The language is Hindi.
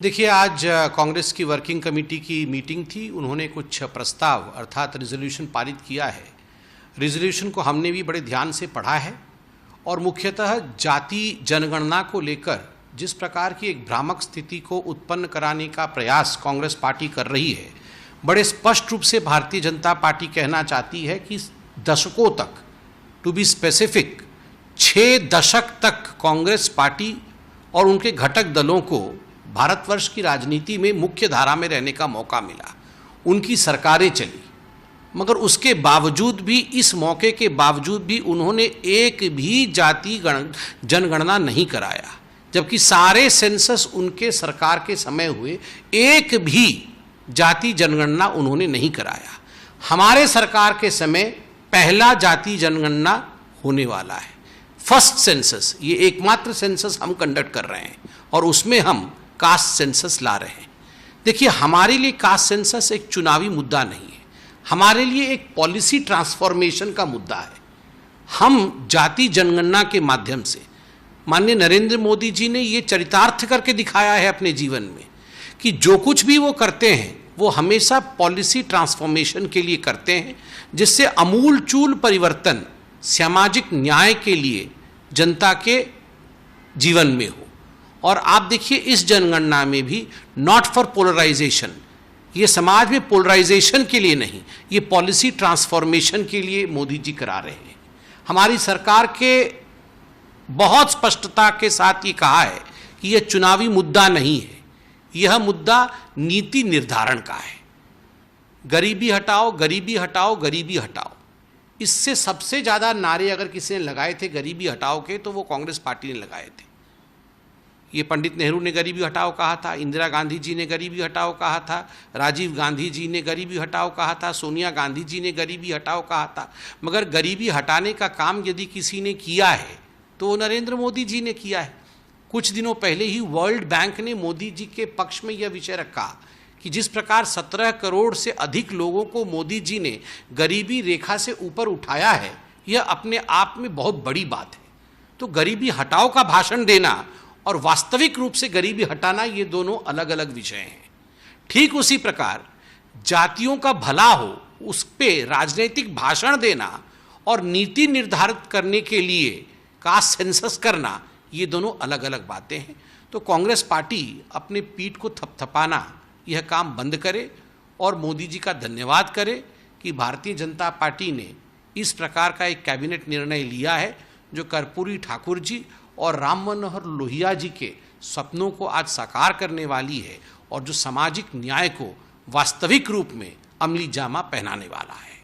देखिए, आज कांग्रेस की वर्किंग कमेटी की मीटिंग थी। उन्होंने कुछ प्रस्ताव अर्थात रिजोल्यूशन पारित किया है। रिजोल्यूशन को हमने भी बड़े ध्यान से पढ़ा है और मुख्यतः जाति जनगणना को लेकर जिस प्रकार की एक भ्रामक स्थिति को उत्पन्न कराने का प्रयास कांग्रेस पार्टी कर रही है, बड़े स्पष्ट रूप से भारतीय जनता पार्टी कहना चाहती है कि दशकों तक, टू बी स्पेसिफिक 6 दशक तक कांग्रेस पार्टी और उनके घटक दलों को भारतवर्ष की राजनीति में मुख्य धारा में रहने का मौका मिला। उनकी सरकारें चली, मगर उसके बावजूद भी, इस मौके के बावजूद भी उन्होंने एक भी जाति जनगणना नहीं कराया, जबकि सारे सेंसस उनके सरकार के समय हुए, एक भी जाति जनगणना उन्होंने नहीं कराया। हमारे सरकार के समय पहला जाति जनगणना होने वाला है, फर्स्ट सेंसस। ये एकमात्र सेंसस हम कंडक्ट कर रहे हैं और उसमें हम कास्ट सेंसस ला रहे हैं। देखिए, हमारे लिए कास्ट सेंसस एक चुनावी मुद्दा नहीं है, हमारे लिए एक पॉलिसी ट्रांसफॉर्मेशन का मुद्दा है। हम जाति जनगणना के माध्यम से, माननीय नरेंद्र मोदी जी ने ये चरितार्थ करके दिखाया है अपने जीवन में कि जो कुछ भी वो करते हैं वो हमेशा पॉलिसी ट्रांसफॉर्मेशन के लिए करते हैं, जिससे अमूलचूल परिवर्तन सामाजिक न्याय के लिए जनता के जीवन में हो। और आप देखिए, इस जनगणना में भी नॉट फॉर पोलराइजेशन, ये समाज में पोलराइजेशन के लिए नहीं, ये पॉलिसी ट्रांसफॉर्मेशन के लिए मोदी जी करा रहे हैं। हमारी सरकार के बहुत स्पष्टता के साथ ये कहा है कि यह चुनावी मुद्दा नहीं है, यह मुद्दा नीति निर्धारण का है। गरीबी हटाओ, गरीबी हटाओ, गरीबी हटाओ, इससे सबसे ज़्यादा नारे अगर किसी ने लगाए थे गरीबी हटाओ के, तो वो कांग्रेस पार्टी ने लगाए थे। ये पंडित नेहरू ने गरीबी हटाओ कहा था, इंदिरा गांधी जी ने गरीबी हटाओ कहा था, राजीव गांधी जी ने गरीबी हटाओ कहा था, सोनिया गांधी जी ने गरीबी हटाओ कहा था। मगर गरीबी हटाने का काम यदि किसी ने किया है तो वो नरेंद्र मोदी जी ने किया है। कुछ दिनों पहले ही वर्ल्ड बैंक ने मोदी जी के पक्ष में यह विषय रखा कि जिस प्रकार 17 करोड़ से अधिक लोगों को मोदी जी ने गरीबी रेखा से ऊपर उठाया है, यह अपने आप में बहुत बड़ी बात है। तो गरीबी हटाओ का भाषण देना और वास्तविक रूप से गरीबी हटाना, ये दोनों अलग अलग विषय हैं। ठीक उसी प्रकार जातियों का भला हो, उस पे राजनीतिक भाषण देना और नीति निर्धारित करने के लिए कास्ट सेंसस करना, ये दोनों अलग अलग बातें हैं। तो कांग्रेस पार्टी अपने पीठ को थपथपाना, यह काम बंद करे और मोदी जी का धन्यवाद करे कि भारतीय जनता पार्टी ने इस प्रकार का एक कैबिनेट निर्णय लिया है जो कर्पूरी ठाकुर जी और राम मनोहर लोहिया जी के सपनों को आज साकार करने वाली है और जो सामाजिक न्याय को वास्तविक रूप में अमली जामा पहनाने वाला है।